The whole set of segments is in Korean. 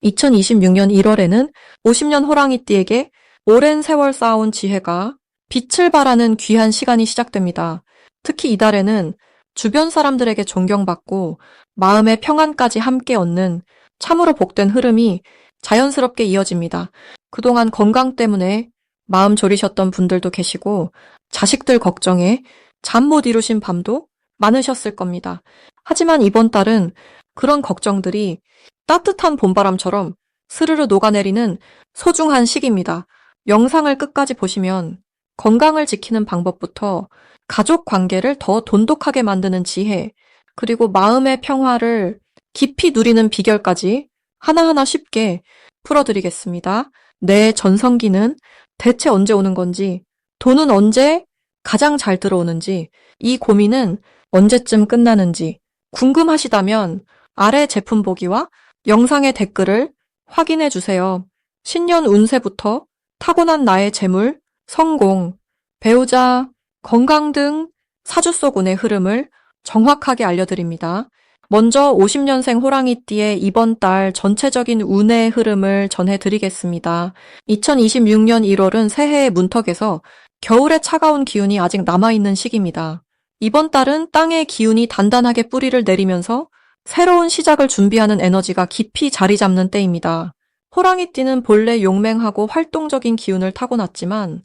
2026년 1월에는 50년 호랑이띠에게 오랜 세월 쌓아온 지혜가 빛을 발하는 귀한 시간이 시작됩니다. 특히 이달에는 주변 사람들에게 존경받고 마음의 평안까지 함께 얻는 참으로 복된 흐름이 자연스럽게 이어집니다. 그동안 건강 때문에 마음 졸이셨던 분들도 계시고 자식들 걱정에 잠 못 이루신 밤도 많으셨을 겁니다. 하지만 이번 달은 그런 걱정들이 따뜻한 봄바람처럼 스르르 녹아내리는 소중한 시기입니다. 영상을 끝까지 보시면 건강을 지키는 방법부터 가족 관계를 더 돈독하게 만드는 지혜, 그리고 마음의 평화를 깊이 누리는 비결까지 하나하나 쉽게 풀어드리겠습니다. 내 전성기는 대체 언제 오는 건지, 돈은 언제 가장 잘 들어오는지, 이 고민은 언제쯤 끝나는지 궁금하시다면 아래 제품 보기와 영상의 댓글을 확인해 주세요. 신년 운세부터 타고난 나의 재물, 성공, 배우자, 건강 등 사주 속 운의 흐름을 정확하게 알려드립니다. 먼저 50년생 호랑이띠의 이번 달 전체적인 운의 흐름을 전해드리겠습니다. 2026년 1월은 새해의 문턱에서 겨울의 차가운 기운이 아직 남아있는 시기입니다. 이번 달은 땅의 기운이 단단하게 뿌리를 내리면서 새로운 시작을 준비하는 에너지가 깊이 자리 잡는 때입니다. 호랑이띠는 본래 용맹하고 활동적인 기운을 타고났지만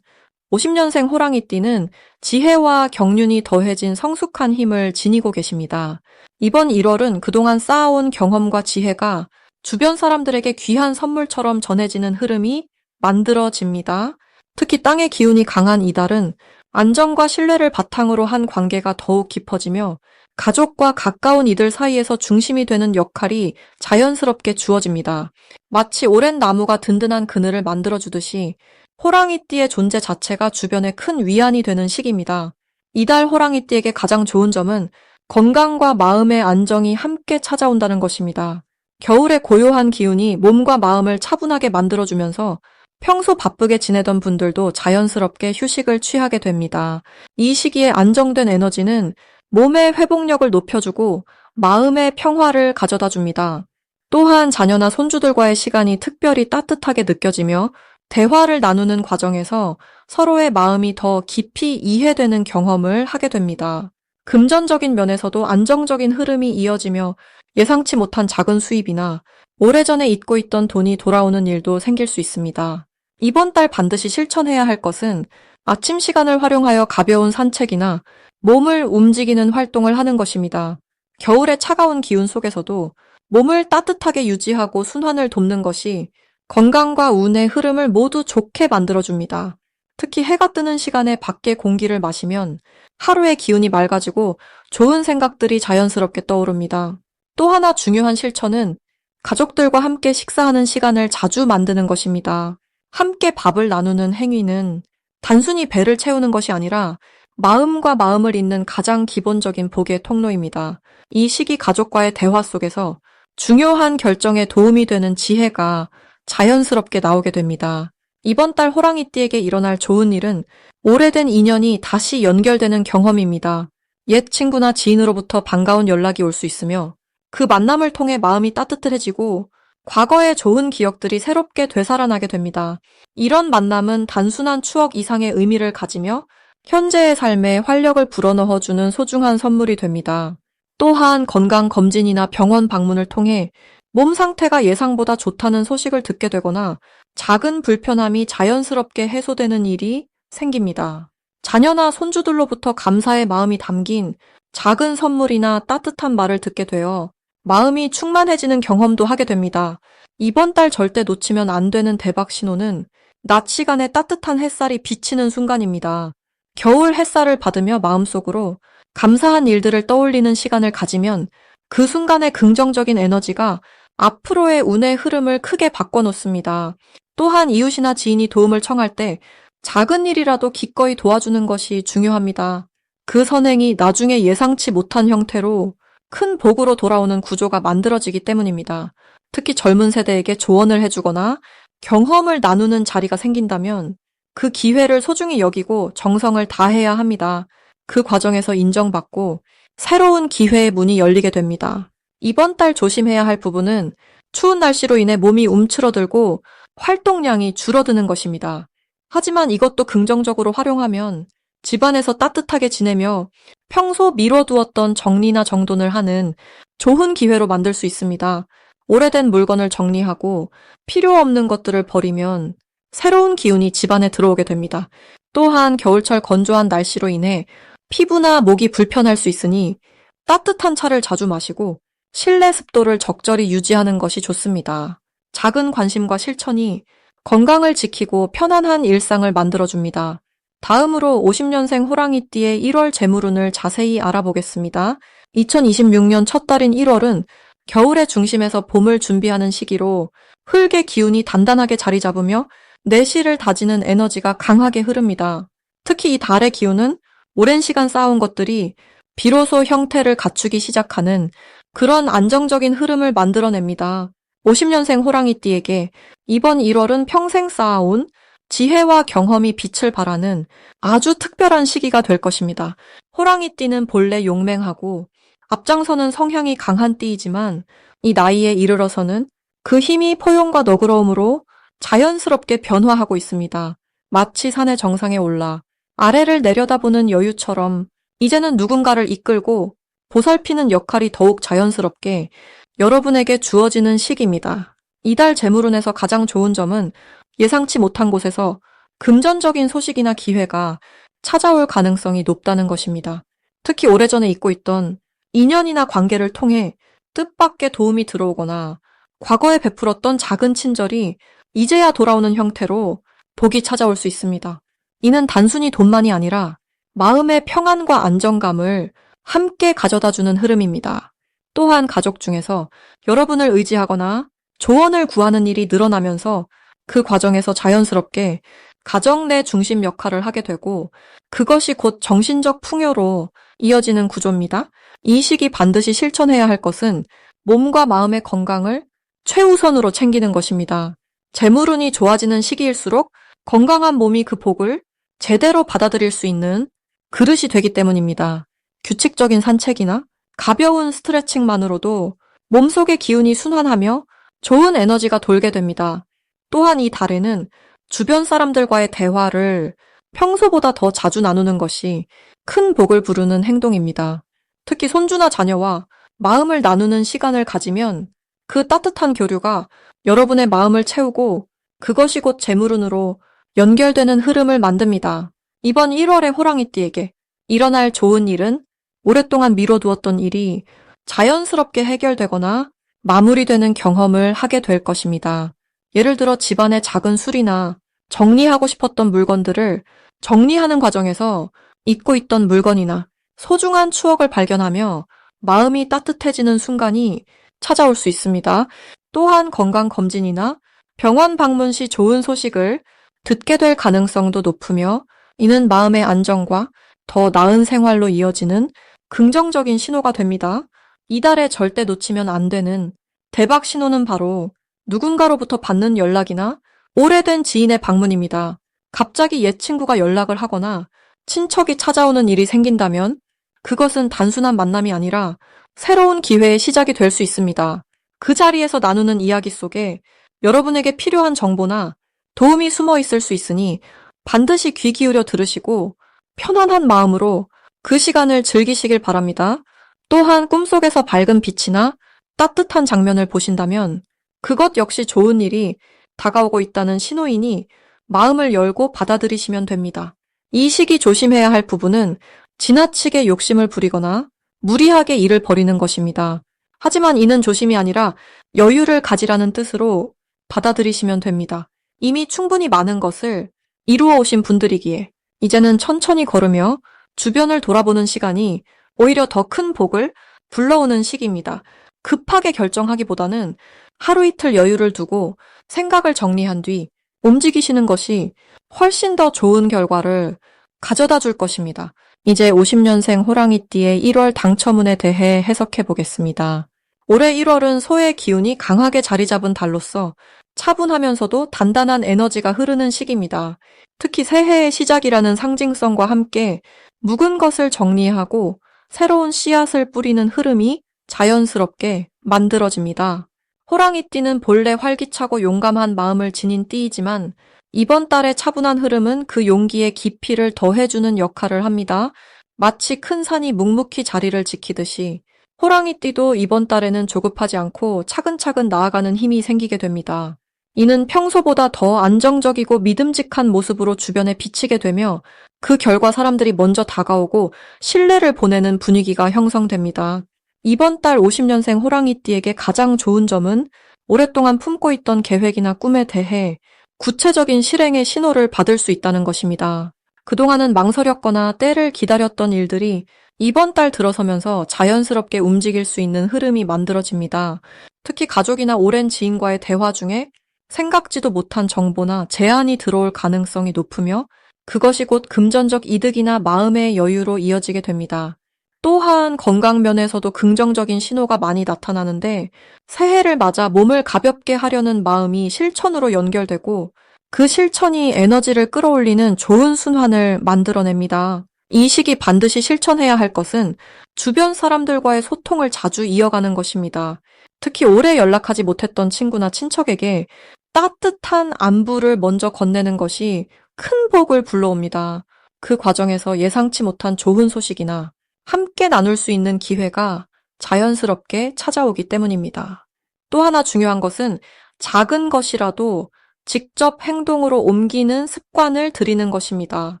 50년생 호랑이띠는 지혜와 경륜이 더해진 성숙한 힘을 지니고 계십니다. 이번 1월은 그동안 쌓아온 경험과 지혜가 주변 사람들에게 귀한 선물처럼 전해지는 흐름이 만들어집니다. 특히 땅의 기운이 강한 이달은 안정과 신뢰를 바탕으로 한 관계가 더욱 깊어지며 가족과 가까운 이들 사이에서 중심이 되는 역할이 자연스럽게 주어집니다. 마치 오랜 나무가 든든한 그늘을 만들어주듯이 호랑이띠의 존재 자체가 주변에 큰 위안이 되는 시기입니다. 이달 호랑이띠에게 가장 좋은 점은 건강과 마음의 안정이 함께 찾아온다는 것입니다. 겨울의 고요한 기운이 몸과 마음을 차분하게 만들어주면서 평소 바쁘게 지내던 분들도 자연스럽게 휴식을 취하게 됩니다. 이 시기에 안정된 에너지는 몸의 회복력을 높여주고 마음의 평화를 가져다 줍니다. 또한 자녀나 손주들과의 시간이 특별히 따뜻하게 느껴지며 대화를 나누는 과정에서 서로의 마음이 더 깊이 이해되는 경험을 하게 됩니다. 금전적인 면에서도 안정적인 흐름이 이어지며 예상치 못한 작은 수입이나 오래전에 잊고 있던 돈이 돌아오는 일도 생길 수 있습니다. 이번 달 반드시 실천해야 할 것은 아침 시간을 활용하여 가벼운 산책이나 몸을 움직이는 활동을 하는 것입니다. 겨울의 차가운 기운 속에서도 몸을 따뜻하게 유지하고 순환을 돕는 것이 건강과 운의 흐름을 모두 좋게 만들어줍니다. 특히 해가 뜨는 시간에 밖의 공기를 마시면 하루의 기운이 맑아지고 좋은 생각들이 자연스럽게 떠오릅니다. 또 하나 중요한 실천은 가족들과 함께 식사하는 시간을 자주 만드는 것입니다. 함께 밥을 나누는 행위는 단순히 배를 채우는 것이 아니라 마음과 마음을 잇는 가장 기본적인 복의 통로입니다. 이 시기 가족과의 대화 속에서 중요한 결정에 도움이 되는 지혜가 자연스럽게 나오게 됩니다. 이번 달 호랑이띠에게 일어날 좋은 일은 오래된 인연이 다시 연결되는 경험입니다. 옛 친구나 지인으로부터 반가운 연락이 올 수 있으며 그 만남을 통해 마음이 따뜻해지고 과거의 좋은 기억들이 새롭게 되살아나게 됩니다. 이런 만남은 단순한 추억 이상의 의미를 가지며 현재의 삶에 활력을 불어넣어주는 소중한 선물이 됩니다. 또한 건강검진이나 병원 방문을 통해 몸 상태가 예상보다 좋다는 소식을 듣게 되거나 작은 불편함이 자연스럽게 해소되는 일이 생깁니다. 자녀나 손주들로부터 감사의 마음이 담긴 작은 선물이나 따뜻한 말을 듣게 되어 마음이 충만해지는 경험도 하게 됩니다. 이번 달 절대 놓치면 안 되는 대박 신호는 낮 시간에 따뜻한 햇살이 비치는 순간입니다. 겨울 햇살을 받으며 마음속으로 감사한 일들을 떠올리는 시간을 가지면 그 순간의 긍정적인 에너지가 앞으로의 운의 흐름을 크게 바꿔놓습니다. 또한 이웃이나 지인이 도움을 청할 때 작은 일이라도 기꺼이 도와주는 것이 중요합니다. 그 선행이 나중에 예상치 못한 형태로 큰 복으로 돌아오는 구조가 만들어지기 때문입니다. 특히 젊은 세대에게 조언을 해주거나 경험을 나누는 자리가 생긴다면 그 기회를 소중히 여기고 정성을 다해야 합니다. 그 과정에서 인정받고 새로운 기회의 문이 열리게 됩니다. 이번 달 조심해야 할 부분은 추운 날씨로 인해 몸이 움츠러들고 활동량이 줄어드는 것입니다. 하지만 이것도 긍정적으로 활용하면 집안에서 따뜻하게 지내며 평소 미뤄두었던 정리나 정돈을 하는 좋은 기회로 만들 수 있습니다. 오래된 물건을 정리하고 필요 없는 것들을 버리면 새로운 기운이 집안에 들어오게 됩니다. 또한 겨울철 건조한 날씨로 인해 피부나 목이 불편할 수 있으니 따뜻한 차를 자주 마시고 실내 습도를 적절히 유지하는 것이 좋습니다. 작은 관심과 실천이 건강을 지키고 편안한 일상을 만들어줍니다. 다음으로 50년생 호랑이띠의 1월 재물운을 자세히 알아보겠습니다. 2026년 첫 달인 1월은 겨울의 중심에서 봄을 준비하는 시기로 흙의 기운이 단단하게 자리 잡으며 내실을 다지는 에너지가 강하게 흐릅니다. 특히 이 달의 기운은 오랜 시간 쌓아온 것들이 비로소 형태를 갖추기 시작하는 그런 안정적인 흐름을 만들어냅니다. 50년생 호랑이띠에게 이번 1월은 평생 쌓아온 지혜와 경험이 빛을 발하는 아주 특별한 시기가 될 것입니다. 호랑이띠는 본래 용맹하고 앞장서는 성향이 강한 띠이지만 이 나이에 이르러서는 그 힘이 포용과 너그러움으로 자연스럽게 변화하고 있습니다. 마치 산의 정상에 올라 아래를 내려다보는 여유처럼 이제는 누군가를 이끌고 보살피는 역할이 더욱 자연스럽게 여러분에게 주어지는 시기입니다. 이달 재물운에서 가장 좋은 점은 예상치 못한 곳에서 금전적인 소식이나 기회가 찾아올 가능성이 높다는 것입니다. 특히 오래전에 잊고 있던 인연이나 관계를 통해 뜻밖의 도움이 들어오거나 과거에 베풀었던 작은 친절이 이제야 돌아오는 형태로 복이 찾아올 수 있습니다. 이는 단순히 돈만이 아니라 마음의 평안과 안정감을 함께 가져다주는 흐름입니다. 또한 가족 중에서 여러분을 의지하거나 조언을 구하는 일이 늘어나면서 그 과정에서 자연스럽게 가정 내 중심 역할을 하게 되고 그것이 곧 정신적 풍요로 이어지는 구조입니다. 이 시기 반드시 실천해야 할 것은 몸과 마음의 건강을 최우선으로 챙기는 것입니다. 재물운이 좋아지는 시기일수록 건강한 몸이 그 복을 제대로 받아들일 수 있는 그릇이 되기 때문입니다. 규칙적인 산책이나 가벼운 스트레칭만으로도 몸속의 기운이 순환하며 좋은 에너지가 돌게 됩니다. 또한 이 달에는 주변 사람들과의 대화를 평소보다 더 자주 나누는 것이 큰 복을 부르는 행동입니다. 특히 손주나 자녀와 마음을 나누는 시간을 가지면 그 따뜻한 교류가 여러분의 마음을 채우고 그것이 곧 재물운으로 연결되는 흐름을 만듭니다. 이번 1월의 호랑이띠에게 일어날 좋은 일은 오랫동안 미뤄두었던 일이 자연스럽게 해결되거나 마무리되는 경험을 하게 될 것입니다. 예를 들어 집안의 작은 수리나 정리하고 싶었던 물건들을 정리하는 과정에서 잊고 있던 물건이나 소중한 추억을 발견하며 마음이 따뜻해지는 순간이 찾아올 수 있습니다. 또한 건강검진이나 병원 방문 시 좋은 소식을 듣게 될 가능성도 높으며 이는 마음의 안정과 더 나은 생활로 이어지는 긍정적인 신호가 됩니다. 이달에 절대 놓치면 안 되는 대박 신호는 바로 누군가로부터 받는 연락이나 오래된 지인의 방문입니다. 갑자기 옛 친구가 연락을 하거나 친척이 찾아오는 일이 생긴다면 그것은 단순한 만남이 아니라 새로운 기회의 시작이 될 수 있습니다. 그 자리에서 나누는 이야기 속에 여러분에게 필요한 정보나 도움이 숨어 있을 수 있으니 반드시 귀 기울여 들으시고 편안한 마음으로 그 시간을 즐기시길 바랍니다. 또한 꿈속에서 밝은 빛이나 따뜻한 장면을 보신다면 그것 역시 좋은 일이 다가오고 있다는 신호이니 마음을 열고 받아들이시면 됩니다. 이 시기 조심해야 할 부분은 지나치게 욕심을 부리거나 무리하게 일을 벌이는 것입니다. 하지만 이는 조심이 아니라 여유를 가지라는 뜻으로 받아들이시면 됩니다. 이미 충분히 많은 것을 이루어 오신 분들이기에 이제는 천천히 걸으며 주변을 돌아보는 시간이 오히려 더 큰 복을 불러오는 시기입니다. 급하게 결정하기보다는 하루 이틀 여유를 두고 생각을 정리한 뒤 움직이시는 것이 훨씬 더 좋은 결과를 가져다 줄 것입니다. 이제 50년생 호랑이띠의 1월 당첨운에 대해 해석해 보겠습니다. 올해 1월은 소의 기운이 강하게 자리 잡은 달로서 차분하면서도 단단한 에너지가 흐르는 시기입니다. 특히 새해의 시작이라는 상징성과 함께 묵은 것을 정리하고 새로운 씨앗을 뿌리는 흐름이 자연스럽게 만들어집니다. 호랑이띠는 본래 활기차고 용감한 마음을 지닌 띠이지만 이번 달의 차분한 흐름은 그 용기에 깊이를 더해주는 역할을 합니다. 마치 큰 산이 묵묵히 자리를 지키듯이 호랑이띠도 이번 달에는 조급하지 않고 차근차근 나아가는 힘이 생기게 됩니다. 이는 평소보다 더 안정적이고 믿음직한 모습으로 주변에 비치게 되며 그 결과 사람들이 먼저 다가오고 신뢰를 보내는 분위기가 형성됩니다. 이번 달 50년생 호랑이띠에게 가장 좋은 점은 오랫동안 품고 있던 계획이나 꿈에 대해 구체적인 실행의 신호를 받을 수 있다는 것입니다. 그동안은 망설였거나 때를 기다렸던 일들이 이번 달 들어서면서 자연스럽게 움직일 수 있는 흐름이 만들어집니다. 특히 가족이나 오랜 지인과의 대화 중에 생각지도 못한 정보나 제안이 들어올 가능성이 높으며 그것이 곧 금전적 이득이나 마음의 여유로 이어지게 됩니다. 또한 건강 면에서도 긍정적인 신호가 많이 나타나는데 새해를 맞아 몸을 가볍게 하려는 마음이 실천으로 연결되고 그 실천이 에너지를 끌어올리는 좋은 순환을 만들어냅니다. 이 시기 반드시 실천해야 할 것은 주변 사람들과의 소통을 자주 이어가는 것입니다. 특히 오래 연락하지 못했던 친구나 친척에게 따뜻한 안부를 먼저 건네는 것이 큰 복을 불러옵니다. 그 과정에서 예상치 못한 좋은 소식이나 함께 나눌 수 있는 기회가 자연스럽게 찾아오기 때문입니다. 또 하나 중요한 것은 작은 것이라도 직접 행동으로 옮기는 습관을 들이는 것입니다.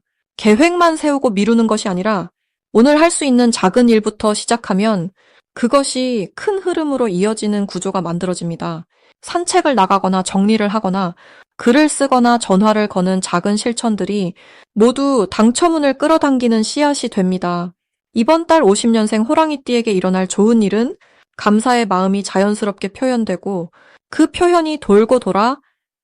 계획만 세우고 미루는 것이 아니라 오늘 할 수 있는 작은 일부터 시작하면 그것이 큰 흐름으로 이어지는 구조가 만들어집니다. 산책을 나가거나 정리를 하거나 글을 쓰거나 전화를 거는 작은 실천들이 모두 당첨운을 끌어당기는 씨앗이 됩니다. 이번 달 50년생 호랑이띠에게 일어날 좋은 일은 감사의 마음이 자연스럽게 표현되고 그 표현이 돌고 돌아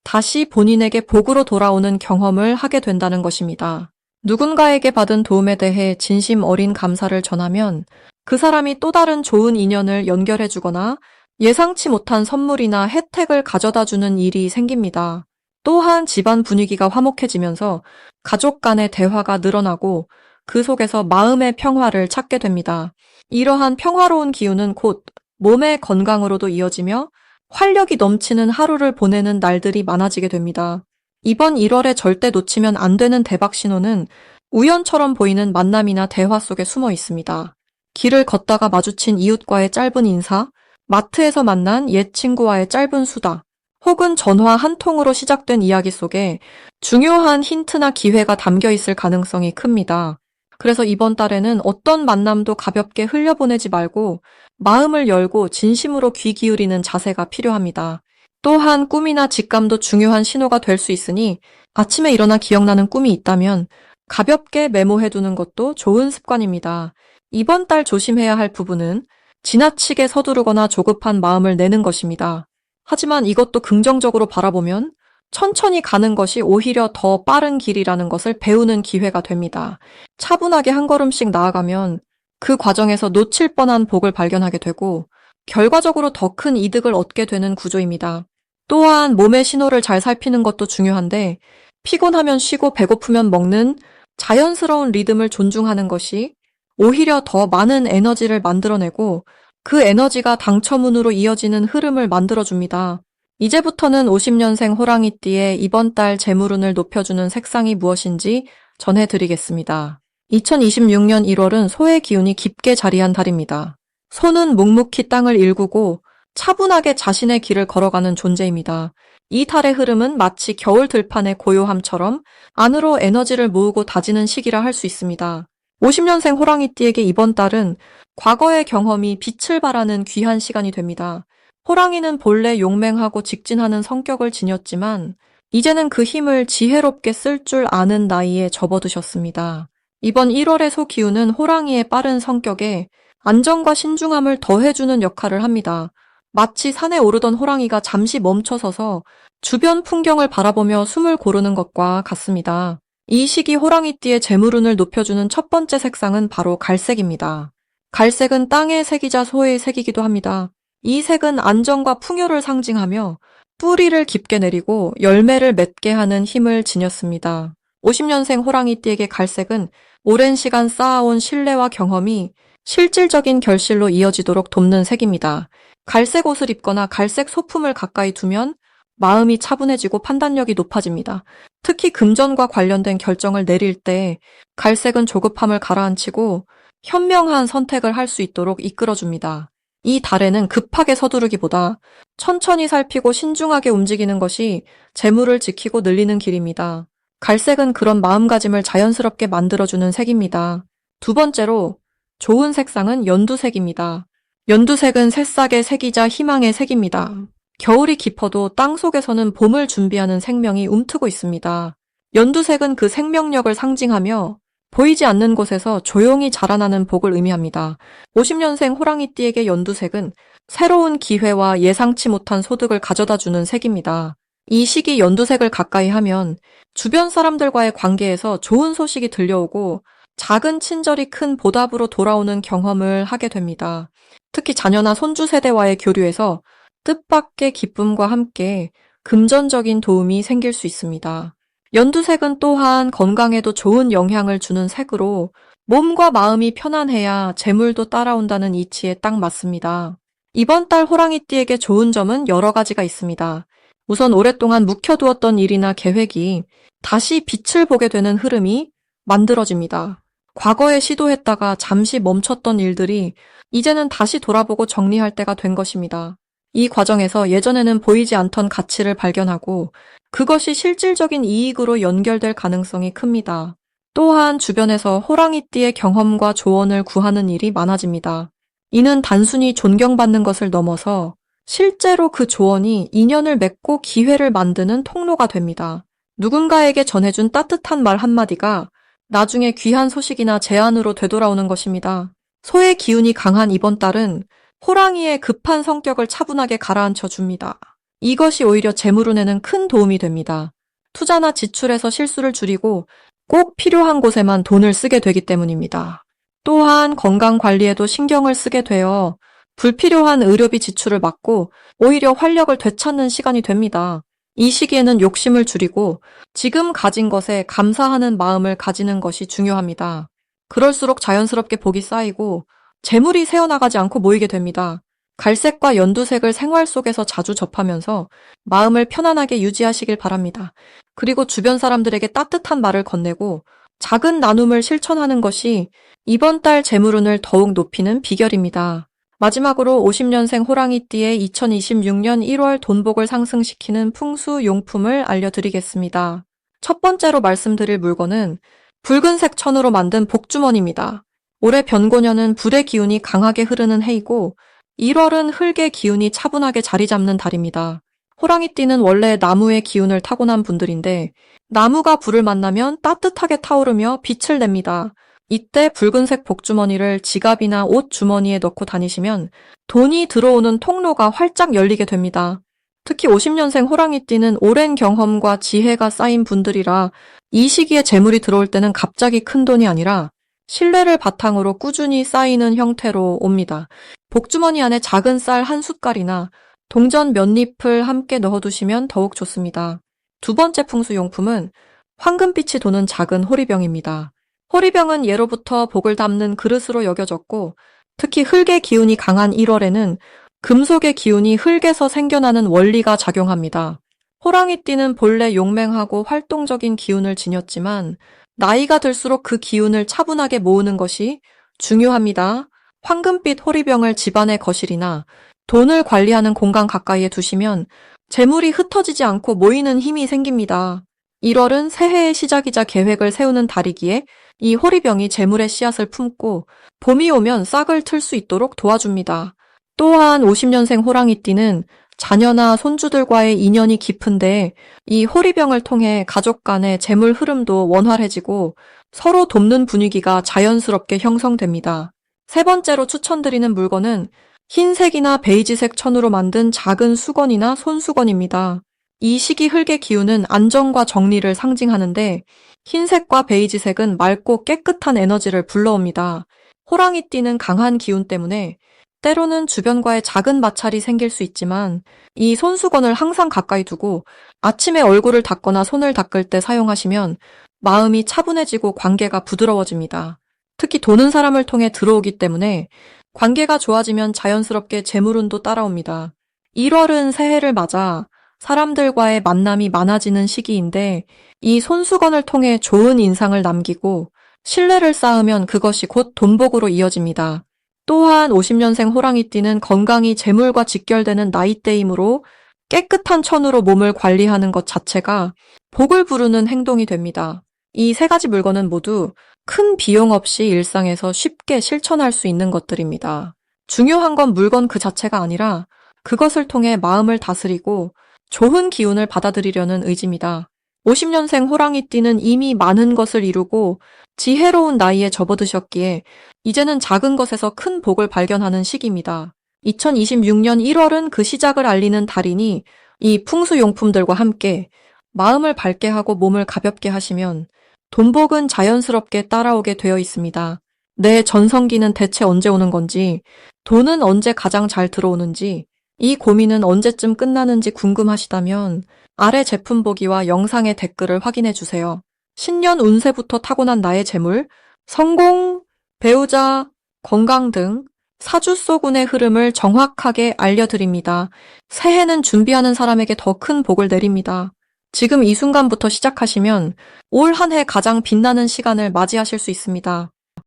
다시 본인에게 복으로 돌아오는 경험을 하게 된다는 것입니다. 누군가에게 받은 도움에 대해 진심 어린 감사를 전하면 그 사람이 또 다른 좋은 인연을 연결해주거나 예상치 못한 선물이나 혜택을 가져다주는 일이 생깁니다. 또한 집안 분위기가 화목해지면서 가족 간의 대화가 늘어나고 그 속에서 마음의 평화를 찾게 됩니다. 이러한 평화로운 기운은 곧 몸의 건강으로도 이어지며 활력이 넘치는 하루를 보내는 날들이 많아지게 됩니다. 이번 1월에 절대 놓치면 안 되는 대박 신호는 우연처럼 보이는 만남이나 대화 속에 숨어 있습니다. 길을 걷다가 마주친 이웃과의 짧은 인사, 마트에서 만난 옛 친구와의 짧은 수다, 혹은 전화 한 통으로 시작된 이야기 속에 중요한 힌트나 기회가 담겨 있을 가능성이 큽니다. 그래서 이번 달에는 어떤 만남도 가볍게 흘려보내지 말고 마음을 열고 진심으로 귀 기울이는 자세가 필요합니다. 또한 꿈이나 직감도 중요한 신호가 될 수 있으니 아침에 일어나 기억나는 꿈이 있다면 가볍게 메모해두는 것도 좋은 습관입니다. 이번 달 조심해야 할 부분은 지나치게 서두르거나 조급한 마음을 내는 것입니다. 하지만 이것도 긍정적으로 바라보면 천천히 가는 것이 오히려 더 빠른 길이라는 것을 배우는 기회가 됩니다. 차분하게 한 걸음씩 나아가면 그 과정에서 놓칠 뻔한 복을 발견하게 되고 결과적으로 더 큰 이득을 얻게 되는 구조입니다. 또한 몸의 신호를 잘 살피는 것도 중요한데 피곤하면 쉬고 배고프면 먹는 자연스러운 리듬을 존중하는 것이 오히려 더 많은 에너지를 만들어내고 그 에너지가 당첨운으로 이어지는 흐름을 만들어줍니다. 이제부터는 50년생 호랑이띠의 이번 달 재물운을 높여주는 색상이 무엇인지 전해드리겠습니다. 2026년 1월은 소의 기운이 깊게 자리한 달입니다. 소는 묵묵히 땅을 일구고 차분하게 자신의 길을 걸어가는 존재입니다. 이 달의 흐름은 마치 겨울 들판의 고요함처럼 안으로 에너지를 모으고 다지는 시기라 할 수 있습니다. 50년생 호랑이띠에게 이번 달은 과거의 경험이 빛을 발하는 귀한 시간이 됩니다. 호랑이는 본래 용맹하고 직진하는 성격을 지녔지만 이제는 그 힘을 지혜롭게 쓸 줄 아는 나이에 접어드셨습니다. 이번 1월의 소 기운은 호랑이의 빠른 성격에 안정과 신중함을 더해주는 역할을 합니다. 마치 산에 오르던 호랑이가 잠시 멈춰서서 주변 풍경을 바라보며 숨을 고르는 것과 같습니다. 이 시기 호랑이띠의 재물운을 높여주는 첫 번째 색상은 바로 갈색입니다. 갈색은 땅의 색이자 소의 색이기도 합니다. 이 색은 안정과 풍요를 상징하며 뿌리를 깊게 내리고 열매를 맺게 하는 힘을 지녔습니다. 50년생 호랑이띠에게 갈색은 오랜 시간 쌓아온 신뢰와 경험이 실질적인 결실로 이어지도록 돕는 색입니다. 갈색 옷을 입거나 갈색 소품을 가까이 두면 마음이 차분해지고 판단력이 높아집니다. 특히 금전과 관련된 결정을 내릴 때 갈색은 조급함을 가라앉히고 현명한 선택을 할 수 있도록 이끌어줍니다. 이 달에는 급하게 서두르기보다 천천히 살피고 신중하게 움직이는 것이 재물을 지키고 늘리는 길입니다. 갈색은 그런 마음가짐을 자연스럽게 만들어주는 색입니다. 두 번째로 좋은 색상은 연두색입니다. 연두색은 새싹의 색이자 희망의 색입니다. 겨울이 깊어도 땅 속에서는 봄을 준비하는 생명이 움트고 있습니다. 연두색은 그 생명력을 상징하며 보이지 않는 곳에서 조용히 자라나는 복을 의미합니다. 50년생 호랑이띠에게 연두색은 새로운 기회와 예상치 못한 소득을 가져다주는 색입니다. 이 시기 연두색을 가까이 하면 주변 사람들과의 관계에서 좋은 소식이 들려오고 작은 친절이 큰 보답으로 돌아오는 경험을 하게 됩니다. 특히 자녀나 손주 세대와의 교류에서 뜻밖의 기쁨과 함께 금전적인 도움이 생길 수 있습니다. 연두색은 또한 건강에도 좋은 영향을 주는 색으로 몸과 마음이 편안해야 재물도 따라온다는 이치에 딱 맞습니다. 이번 달 호랑이띠에게 좋은 점은 여러 가지가 있습니다. 우선 오랫동안 묵혀두었던 일이나 계획이 다시 빛을 보게 되는 흐름이 만들어집니다. 과거에 시도했다가 잠시 멈췄던 일들이 이제는 다시 돌아보고 정리할 때가 된 것입니다. 이 과정에서 예전에는 보이지 않던 가치를 발견하고 그것이 실질적인 이익으로 연결될 가능성이 큽니다. 또한 주변에서 호랑이띠의 경험과 조언을 구하는 일이 많아집니다. 이는 단순히 존경받는 것을 넘어서 실제로 그 조언이 인연을 맺고 기회를 만드는 통로가 됩니다. 누군가에게 전해준 따뜻한 말 한마디가 나중에 귀한 소식이나 제안으로 되돌아오는 것입니다. 소의 기운이 강한 이번 달은 호랑이의 급한 성격을 차분하게 가라앉혀 줍니다. 이것이 오히려 재물운에는 큰 도움이 됩니다. 투자나 지출에서 실수를 줄이고 꼭 필요한 곳에만 돈을 쓰게 되기 때문입니다. 또한 건강 관리에도 신경을 쓰게 되어 불필요한 의료비 지출을 막고 오히려 활력을 되찾는 시간이 됩니다. 이 시기에는 욕심을 줄이고 지금 가진 것에 감사하는 마음을 가지는 것이 중요합니다. 그럴수록 자연스럽게 복이 쌓이고 재물이 새어나가지 않고 모이게 됩니다. 갈색과 연두색을 생활 속에서 자주 접하면서 마음을 편안하게 유지하시길 바랍니다. 그리고 주변 사람들에게 따뜻한 말을 건네고 작은 나눔을 실천하는 것이 이번 달 재물운을 더욱 높이는 비결입니다. 마지막으로 50년생 호랑이띠의 2026년 1월 돈복을 상승시키는 풍수 용품을 알려드리겠습니다. 첫 번째로 말씀드릴 물건은 붉은색 천으로 만든 복주머니입니다. 올해 변고년은 불의 기운이 강하게 흐르는 해이고 1월은 흙의 기운이 차분하게 자리 잡는 달입니다. 호랑이띠는 원래 나무의 기운을 타고난 분들인데 나무가 불을 만나면 따뜻하게 타오르며 빛을 냅니다. 이때 붉은색 복주머니를 지갑이나 옷 주머니에 넣고 다니시면 돈이 들어오는 통로가 활짝 열리게 됩니다. 특히 50년생 호랑이띠는 오랜 경험과 지혜가 쌓인 분들이라 이 시기에 재물이 들어올 때는 갑자기 큰 돈이 아니라 신뢰를 바탕으로 꾸준히 쌓이는 형태로 옵니다. 복주머니 안에 작은 쌀 한 숟갈이나 동전 몇 잎을 함께 넣어두시면 더욱 좋습니다. 두 번째 풍수용품은 황금빛이 도는 작은 호리병입니다. 호리병은 예로부터 복을 담는 그릇으로 여겨졌고 특히 흙의 기운이 강한 1월에는 금속의 기운이 흙에서 생겨나는 원리가 작용합니다. 호랑이띠는 본래 용맹하고 활동적인 기운을 지녔지만 나이가 들수록 그 기운을 차분하게 모으는 것이 중요합니다. 황금빛 호리병을 집안의 거실이나 돈을 관리하는 공간 가까이에 두시면 재물이 흩어지지 않고 모이는 힘이 생깁니다. 1월은 새해의 시작이자 계획을 세우는 달이기에 이 호리병이 재물의 씨앗을 품고 봄이 오면 싹을 틀 수 있도록 도와줍니다. 또한 50년생 호랑이띠는 자녀나 손주들과의 인연이 깊은데 이 호리병을 통해 가족 간의 재물 흐름도 원활해지고 서로 돕는 분위기가 자연스럽게 형성됩니다. 세 번째로 추천드리는 물건은 흰색이나 베이지색 천으로 만든 작은 수건이나 손수건입니다. 이 시기 흙의 기운은 안정과 정리를 상징하는데 흰색과 베이지색은 맑고 깨끗한 에너지를 불러옵니다. 호랑이띠는 강한 기운 때문에 때로는 주변과의 작은 마찰이 생길 수 있지만 이 손수건을 항상 가까이 두고 아침에 얼굴을 닦거나 손을 닦을 때 사용하시면 마음이 차분해지고 관계가 부드러워집니다. 특히 도는 사람을 통해 들어오기 때문에 관계가 좋아지면 자연스럽게 재물운도 따라옵니다. 1월은 새해를 맞아 사람들과의 만남이 많아지는 시기인데 이 손수건을 통해 좋은 인상을 남기고 신뢰를 쌓으면 그것이 곧 돈복으로 이어집니다. 또한 50년생 호랑이띠는 건강이 재물과 직결되는 나이대이므로 깨끗한 천으로 몸을 관리하는 것 자체가 복을 부르는 행동이 됩니다. 이 세 가지 물건은 모두 큰 비용 없이 일상에서 쉽게 실천할 수 있는 것들입니다. 중요한 건 물건 그 자체가 아니라 그것을 통해 마음을 다스리고 좋은 기운을 받아들이려는 의지입니다. 50년생 호랑이띠는 이미 많은 것을 이루고 지혜로운 나이에 접어드셨기에 이제는 작은 것에서 큰 복을 발견하는 시기입니다. 2026년 1월은 그 시작을 알리는 달이니 이 풍수용품들과 함께 마음을 밝게 하고 몸을 가볍게 하시면 돈복은 자연스럽게 따라오게 되어 있습니다. 내 전성기는 대체 언제 오는 건지, 돈은 언제 가장 잘 들어오는지, 이 고민은 언제쯤 끝나는지 궁금하시다면 아래 제품 보기와 영상의 댓글을 확인해 주세요. 신년 운세부터 타고난 나의 재물, 성공, 배우자, 건강 등 사주소군의 흐름을 정확하게 알려드립니다. 새해는 준비하는 사람에게 더 큰 복을 내립니다. 지금 이 순간부터 시작하시면 올 한 해 가장 빛나는 시간을 맞이하실 수 있습니다.